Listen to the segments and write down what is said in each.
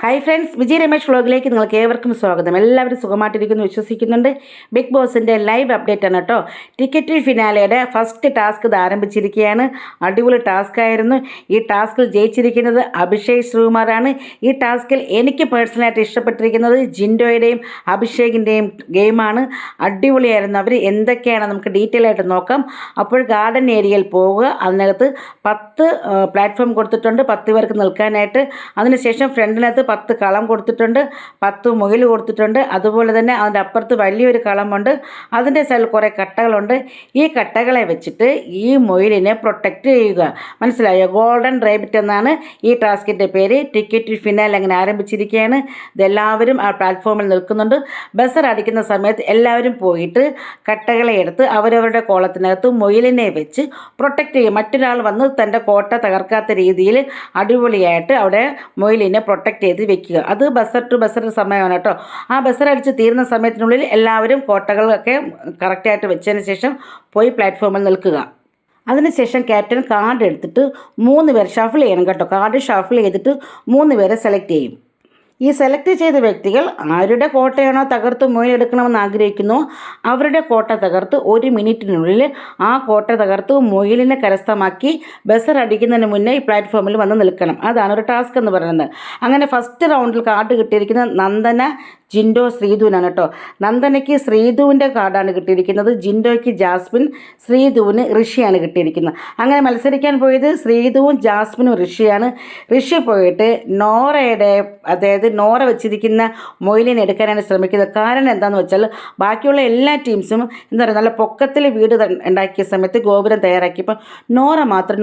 Hi friends, Vijay Ramesh വ്ളോഗിലേക്ക് നിങ്ങൾക്ക് ഏവർക്കും സ്വാഗതം. എല്ലാവരും സുഖമായിട്ടിരിക്കുന്നു വിശ്വസിക്കുന്നുണ്ട്. ബിഗ് ബോസിൻ്റെ ലൈവ് അപ്ഡേറ്റ് ആണ് കേട്ടോ. ടിക്കറ്റ് ഫിനാലയുടെ ഫസ്റ്റ് ടാസ്ക് ഇത് ആരംഭിച്ചിരിക്കുകയാണ്. അടിപൊളി ടാസ്ക് ആയിരുന്നു. ഈ ടാസ്കിൽ ജയിച്ചിരിക്കുന്നത് അഭിഷേക് ശ്രീകുമാറാണ്. ഈ ടാസ്കിൽ എനിക്ക് പേഴ്സണലായിട്ട് ഇഷ്ടപ്പെട്ടിരിക്കുന്നത് ജിൻഡോയുടെയും അഭിഷേകിൻ്റെയും ഗെയിമാണ്. അടിപൊളിയായിരുന്നു. അവർ എന്തൊക്കെയാണ് നമുക്ക് ഡീറ്റെയിൽ ആയിട്ട് നോക്കാം. അപ്പോൾ ഗാർഡൻ ഏരിയയിൽ പോവുക. അതിനകത്ത് 10 പ്ലാറ്റ്ഫോം കൊടുത്തിട്ടുണ്ട് 10 പേർക്ക് നിൽക്കാനായിട്ട്. അതിനുശേഷം ഫ്രണ്ടിനകത്ത് 10 കളം കൊടുത്തിട്ടുണ്ട്, 10 മുകിൽ കൊടുത്തിട്ടുണ്ട്. അതുപോലെ തന്നെ അതിൻ്റെ അപ്പുറത്ത് വലിയൊരു കളമുണ്ട്. അതിൻ്റെ സൈഡിൽ കുറേ കട്ടകളുണ്ട്. ഈ കട്ടകളെ വെച്ചിട്ട് ഈ മുയിലിനെ പ്രൊട്ടക്റ്റ് ചെയ്യുക. മനസ്സിലായോ? ഗോൾഡൻ റേബിറ്റ് എന്നാണ് ഈ ടാസ്കിൻ്റെ പേര്. ടിക്കറ്റ് ഫിനാലെ അങ്ങനെ ആരംഭിച്ചിരിക്കുകയാണ്. ഇതെല്ലാവരും ആ പ്ലാറ്റ്ഫോമിൽ നിൽക്കുന്നുണ്ട്. ബസർ അടിക്കുന്ന സമയത്ത് എല്ലാവരും പോയിട്ട് കട്ടകളെ എടുത്ത് അവരവരുടെ കോളത്തിനകത്ത് മുയിലിനെ വെച്ച് പ്രൊട്ടക്റ്റ് ചെയ്യും. മറ്റൊരാൾ വന്ന് തൻ്റെ കോട്ട തകർക്കാത്ത രീതിയിൽ അടിപൊളിയായിട്ട് അവിടെ മുയിലിനെ പ്രൊട്ടക്റ്റ് ചെയ്ത് വെക്കുക. അത് ബസർ ടു ബസർ സമയമാണ് കേട്ടോ. ആ ബസർ അടിച്ച് തീരുന്ന സമയത്തിനുള്ളിൽ എല്ലാവരും കോട്ടകളൊക്കെ കറക്റ്റായിട്ട് വെച്ചതിന് ശേഷം പോയി പ്ലാറ്റ്ഫോമിൽ നിൽക്കുക. അതിനുശേഷം ക്യാപ്റ്റൻ കാർഡ് എടുത്തിട്ട് 3 പേർ ഷഫിൾ ചെയ്യണം കേട്ടോ. കാർഡ് ഷഫിൾ ചെയ്തിട്ട് 3 പേരെ സെലക്ട് ചെയ്യും. ഈ സെലക്ട് ചെയ്ത വ്യക്തികൾ ആരുടെ കോട്ടയാണോ തകർത്ത് മുയിലെടുക്കണമെന്ന് ആഗ്രഹിക്കുന്നു അവരുടെ കോട്ട തകർത്ത് 1 മിനിറ്റിനുള്ളിൽ ആ കോട്ട തകർത്ത് മുയിലിനെ കരസ്ഥമാക്കി ബസർ അടിക്കുന്നതിന് മുന്നേ ഈ പ്ലാറ്റ്ഫോമിൽ വന്ന് നിൽക്കണം. അതാണ് ഒരു ടാസ്ക് എന്ന് പറയുന്നത്. അങ്ങനെ ഫസ്റ്റ് റൗണ്ടിൽ കാർഡ് കിട്ടിയിരിക്കുന്നത് നന്ദന, ജിൻഡോ, ശ്രീധുവിനാണ് കേട്ടോ. നന്ദനയ്ക്ക് ശ്രീധുവിൻ്റെ കാർഡാണ് കിട്ടിയിരിക്കുന്നത്. ജിൻഡോയ്ക്ക് ജാസ്മിൻ, ശ്രീധുവിന് ഋഷിയാണ് കിട്ടിയിരിക്കുന്നത്. അങ്ങനെ മത്സരിക്കാൻ പോയത് ശ്രീധുവും ജാസ്മിനും ഋഷിയാണ്. ഋഷി പോയിട്ട് നോറയുടെ, അതായത് നോറ വെച്ചിരിക്കുന്ന മൊയിലിനെ എടുക്കാനാണ് ശ്രമിക്കുന്നത്. കാരണം എന്താണെന്ന് വെച്ചാൽ ബാക്കിയുള്ള എല്ലാ ടീംസും എന്താ പറയുക, നല്ല പൊക്കത്തിൽ വീട് ഉണ്ടാക്കിയ സമയത്ത് ഗോപുരം തയ്യാറാക്കിയപ്പോൾ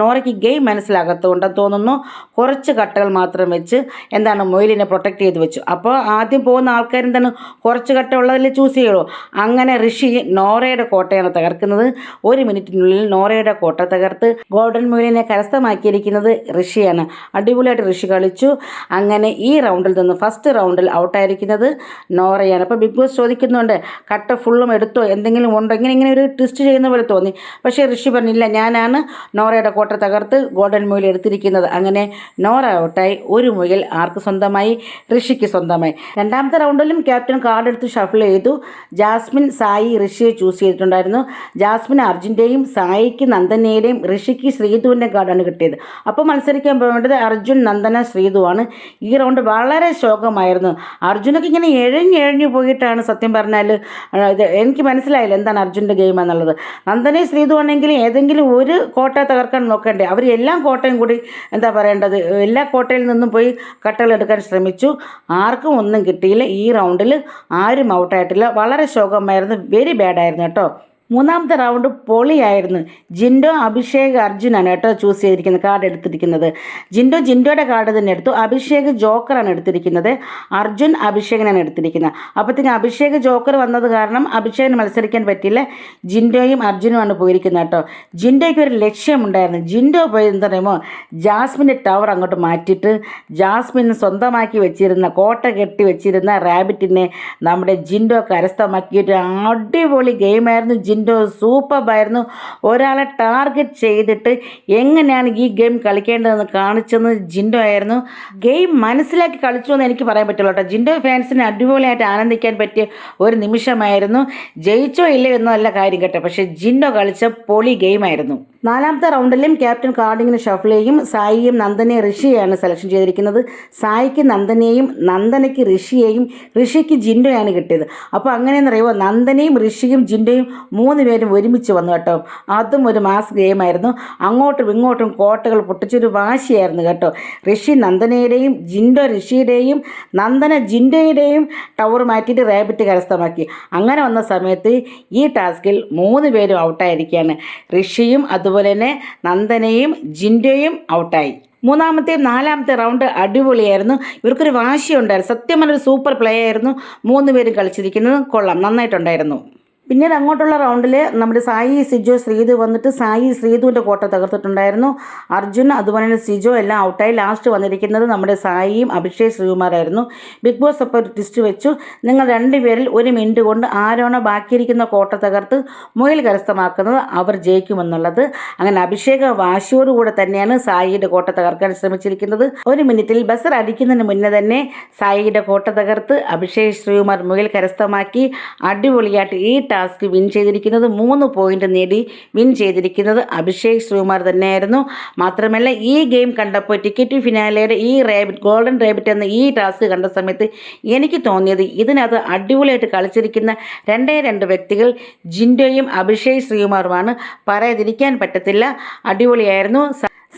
നോറയ്ക്ക് ഗെയിം മനസ്സിലാകാത്തതുകൊണ്ടെന്ന് തോന്നുന്നു കുറച്ച് കട്ടകൾ മാത്രം വെച്ച് എന്താണ് മൊയിലിനെ പ്രൊട്ടക്റ്റ് ചെയ്ത് വെച്ചു. അപ്പോൾ ആദ്യം പോകുന്ന ആൾക്കാരും തന്നെ കുറച്ച് കട്ട ഉള്ളതിൽ ചൂസ് ചെയ്യുള്ളൂ. അങ്ങനെ ഋഷി നോറയുടെ കോട്ടയാണ് തകർക്കുന്നത്. 1 മിനിറ്റിനുള്ളിൽ നോറയുടെ കോട്ട തകർത്ത് ഗോൾഡൻ മുയിലിനെ കരസ്ഥമാക്കിയിരിക്കുന്നത് ഋഷിയാണ്. അടിപൊളിയായിട്ട് ഋഷി കളിച്ചു. അങ്ങനെ ഈ റൗണ്ടിൽ നിന്ന് ഫസ്റ്റ് റൗണ്ടിൽ ഔട്ടായിരിക്കുന്നത് നോറയാണ്. അപ്പോൾ ബിഗ് ബോസ് ചോദിക്കുന്നുണ്ട് കട്ട ഫുള്ളും എടുത്തോ, എന്തെങ്കിലും ഉണ്ടോ, ഇങ്ങനെ ഒരു ട്വിസ്റ്റ് ചെയ്യുന്ന പോലെ തോന്നി. പക്ഷേ ഋഷി പറഞ്ഞില്ല, ഞാനാണ് നോറയുടെ കോട്ട തകർത്ത് ഗോൾഡൻ മുയിൽ എടുത്തിരിക്കുന്നത്. അങ്ങനെ നോറ ഔട്ടായി. 1 മുയിൽ ആർക്ക് സ്വന്തമായി? ഋഷിക്ക് സ്വന്തമായി. രണ്ടാമത്തെ റൗണ്ടിലും ക്യാപ്റ്റൻ കാർഡ് എടുത്ത് ഷഫിൾ ചെയ്തു. ജാസ്മിൻ, സായി, ഋഷിയെ ചൂസ് ചെയ്തിട്ടുണ്ടായിരുന്നു. ജാസ്മിൻ അർജുൻ്റെയും, സായിക്ക് നന്ദനയുടെയും, ഋഷിക്ക് ശ്രീധുവിൻ്റെ കാർഡാണ് കിട്ടിയത്. അപ്പോൾ മത്സരിക്കാൻ പോകേണ്ടത് അർജുൻ, നന്ദന, ശ്രീധുവാണ്. ഈ റൗണ്ട് വളരെ ശോകമായിരുന്നു. അർജുനൊക്കെ ഇങ്ങനെ എഴഞ്ഞു പോയിട്ടാണ് സത്യം പറഞ്ഞാൽ ഇത് എനിക്ക് മനസ്സിലായില്ല എന്താണ് അർജുൻ്റെ ഗെയിം എന്നുള്ളത്. നന്ദനയും ശ്രീധു ആണെങ്കിൽ ഏതെങ്കിലും ഒരു കോട്ട തകർക്കാൻ നോക്കണ്ടേ? അവർ എല്ലാ കോട്ടയും കൂടി എന്താ പറയേണ്ടത്, എല്ലാ കോട്ടയിൽ നിന്നും പോയി കട്ടകൾ എടുക്കാൻ ശ്രമിച്ചു. ആർക്കും ഒന്നും കിട്ടിയില്ല. ഈ റൗണ്ടിൽ ആരും ഔട്ടായിട്ടില്ല. വളരെ ശോകമായിരുന്നു. വെരി ബാഡായിരുന്നു കേട്ടോ. മൂന്നാമത്തെ റൗണ്ട് പൊളിയായിരുന്നു. ജിൻഡോ, അഭിഷേക്, അർജുനാണ് കേട്ടോ ചൂസ് ചെയ്തിരിക്കുന്നത്, കാർഡ് എടുത്തിരിക്കുന്നത്. ജിൻഡോയുടെ കാർഡ് തന്നെ എടുത്തു. അഭിഷേക് ജോക്കറാണ് എടുത്തിരിക്കുന്നത്. അർജുൻ അഭിഷേകിനാണ് എടുത്തിരിക്കുന്നത്. അപ്പോഴത്തേക്കും അഭിഷേക് ജോക്കർ വന്നത് കാരണം അഭിഷേകിന് മത്സരിക്കാൻ പറ്റിയില്ല. ജിൻഡോയും അർജുനുമാണ് പോയിരിക്കുന്നത് കേട്ടോ. ജിൻഡോയ്ക്ക് ഒരു ലക്ഷ്യമുണ്ടായിരുന്നു. ജിൻഡോ പോയി എന്താ പറയുമോ, ജാസ്മിൻ്റെ ടവർ അങ്ങോട്ട് മാറ്റിയിട്ട് ജാസ്മിൻ സ്വന്തമാക്കി വെച്ചിരുന്ന, കോട്ട കെട്ടി വെച്ചിരുന്ന റാബിറ്റിനെ നമ്മുടെ ജിൻഡോ കരസ്ഥമാക്കിയിട്ട് അടിപൊളി ഗെയിമായിരുന്നു. ജിൻഡോ സൂപ്പറായിരുന്നു. ഒരാളെ ടാർഗറ്റ് ചെയ്തിട്ട് എങ്ങനെയാണ് ഈ ഗെയിം കളിക്കേണ്ടതെന്ന് കാണിച്ചെന്ന് ജിൻഡോ ആയിരുന്നു. ഗെയിം മനസ്സിലാക്കി കളിച്ചു എന്ന് എനിക്ക് പറയാൻ പറ്റുള്ളൂ കേട്ടോ. ജിൻഡോ ഫാൻസിന് അടിപൊളിയായിട്ട് ആനന്ദിക്കാൻ പറ്റിയ ഒരു നിമിഷമായിരുന്നു. ജയിച്ചോ ഇല്ലയോ എന്നല്ല കാര്യം കേട്ടോ, പക്ഷേ ജിൻഡോ കളിച്ച പൊളി ഗെയിമായിരുന്നു. നാലാമത്തെ റൗണ്ടിലും ക്യാപ്റ്റൻ കാർഡിങ്ങിന് ഷഫിൾ ചെയ്യും. സായിയും നന്ദനയും ഋഷിയെയാണ് സെലക്ഷൻ ചെയ്തിരിക്കുന്നത്. സായിക്ക് നന്ദനയെയും, നന്ദനയ്ക്ക് ഋഷിയെയും, ഋഷിക്ക് ജിൻഡോയാണ് കിട്ടിയത്. അപ്പോൾ അങ്ങനെയെന്ന് പറയുമ്പോൾ നന്ദനയും ഋഷിയും ജിൻഡോയും 3 പേരും ഒരുമിച്ച് വന്നു കേട്ടോ. അതും ഒരു മാസ് ഗെയിമായിരുന്നു. അങ്ങോട്ടും ഇങ്ങോട്ടും കോട്ടകൾ പൊട്ടിച്ചൊരു വാശിയായിരുന്നു കേട്ടോ. ഋഷി നന്ദനയുടെയും, ജിൻഡോ ഋഷിയുടെയും, നന്ദന ജിൻഡോയുടെയും ടവർ മാറ്റിയിട്ട് റാബിറ്റ് കരസ്ഥമാക്കി. അങ്ങനെ വന്ന സമയത്ത് ഈ ടാസ്കിൽ 3 പേരും ഔട്ടായിരിക്കുകയാണ്. ഋഷിയും അതുപോലെ തന്നെ നന്ദനയും ജിൻഡോയും ഔട്ടായി. മൂന്നാമത്തെയും നാലാമത്തെ റൗണ്ട് അടിപൊളിയായിരുന്നു. ഇവർക്കൊരു വാശിയുണ്ടായിരുന്നു. സത്യം പറഞ്ഞൊരു സൂപ്പർ പ്ലേ ആയിരുന്നു. 3 പേരും കളിച്ചിരിക്കുന്നത് കൊള്ളാം, നന്നായിട്ടുണ്ടായിരുന്നു. പിന്നീട് അങ്ങോട്ടുള്ള റൗണ്ടിൽ നമ്മുടെ സായി സിജോ ശ്രീതു വന്നിട്ട് സായി ശ്രീതുവിൻ്റെ കോട്ട തകർത്തിട്ടുണ്ടായിരുന്നു. അർജുൻ അതുപോലെ തന്നെ സിജോ എല്ലാം ഔട്ടായി. ലാസ്റ്റ് വന്നിരിക്കുന്നത് നമ്മുടെ സായിയും അഭിഷേക് ശ്രീകുമാറായിരുന്നു. ബിഗ് ബോസ് അപ്പോൾ ഒരു ടിസ്റ്റ് വെച്ചു, നിങ്ങൾ രണ്ടുപേരിൽ 1 മിനിറ്റ് കൊണ്ട് ആരാണോ ബാക്കിയിരിക്കുന്ന കോട്ട തകർത്ത് മുയൽ കരസ്ഥമാക്കുന്നത് അവർ ജയിക്കുമെന്നുള്ളത്. അങ്ങനെ അഭിഷേക വാശിയോടുകൂടെ തന്നെയാണ് സായിയുടെ കോട്ട തകർക്കാൻ ശ്രമിച്ചിരിക്കുന്നത്. 1 മിനിറ്റിൽ ബസർ അടിക്കുന്നതിന് മുന്നേ തന്നെ സായിയുടെ കോട്ട തകർത്ത് അഭിഷേക് ശ്രീകുമാർ മുയൽ കരസ്ഥമാക്കി അടിപൊളിയായിട്ട് ഈ ടാസ്ക് വിൻ ചെയ്തിരിക്കുന്നത്. 3 പോയിന്റ് നേടി വിൻ ചെയ്തിരിക്കുന്നത് അഭിഷേക് ശ്രീകുമാർ തന്നെയായിരുന്നു. മാത്രമല്ല ഈ ഗെയിം കണ്ടപ്പോൾ ടിക്കറ്റ് ഫിനാലയുടെ ഈ ഗോൾഡൻ റാബിറ്റ് എന്ന ഈ ടാസ്ക് കണ്ട സമയത്ത് എനിക്ക് തോന്നിയത് ഇതിനകത്ത് അടിപൊളിയായിട്ട് കളിച്ചിരിക്കുന്ന 2 വ്യക്തികൾ ജിൻഡോയും അഭിഷേക് ശ്രീകുമാറുമാണ്. പറയാതിരിക്കാൻ പറ്റത്തില്ല, അടിപൊളിയായിരുന്നു.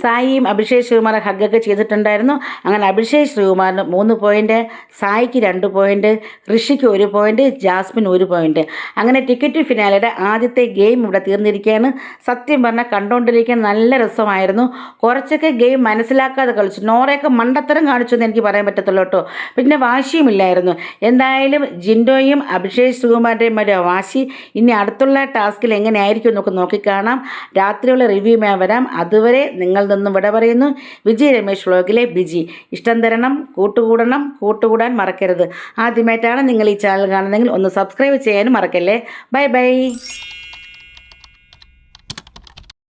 സായിയും അഭിഷേക് ശ്രീകുമാർ ഹഗ്ഗൊക്കെ ചെയ്തിട്ടുണ്ടായിരുന്നു. അങ്ങനെ അഭിഷേക് ശ്രീകുമാറിന് 3 പോയിന്റ്, സായിക്ക് 2 പോയിന്റ്, ഋഷിക്ക് 1 പോയിന്റ്, ജാസ്മിൻ 1 പോയിന്റ്. അങ്ങനെ ടിക്കറ്റ് ഫിനാലയുടെ ആദ്യത്തെ ഗെയിം ഇവിടെ തീർന്നിരിക്കുകയാണ്. സത്യം പറഞ്ഞാൽ കണ്ടുകൊണ്ടിരിക്കാൻ നല്ല രസമായിരുന്നു. കുറച്ചൊക്കെ ഗെയിം മനസ്സിലാക്കാതെ കളിച്ചു. നോറയൊക്കെ മണ്ടത്തരം കാണിച്ചു എന്ന് എനിക്ക് പറയാൻ പറ്റത്തുള്ളൂ കേട്ടോ. പിന്നെ വാശിയുമില്ലായിരുന്നു. എന്തായാലും ജിൻഡോയും അഭിഷേക് ശ്രീകുമാറിൻ്റെയും ഒരു വാശി ഇനി അടുത്തുള്ള ടാസ്കിൽ എങ്ങനെയായിരിക്കും എന്നൊക്കെ നോക്കിക്കാണാം. രാത്രിയുള്ള റിവ്യൂമായി വരാം. അതുവരെ നിങ്ങൾ നിന്നും വിട പറയുന്നു. വിജയ് രമേശ് വ്ലോഗിലെ ബിജി. ഇഷ്ടം തരണം, കൂട്ടുകൂടാൻ മറക്കരുത്. ആദ്യമായിട്ടാണ് നിങ്ങൾ ഈ ചാനൽ കാണുന്നതെങ്കിൽ ഒന്ന് സബ്സ്ക്രൈബ് ചെയ്യാനും മറക്കല്ലേ. Bye bye.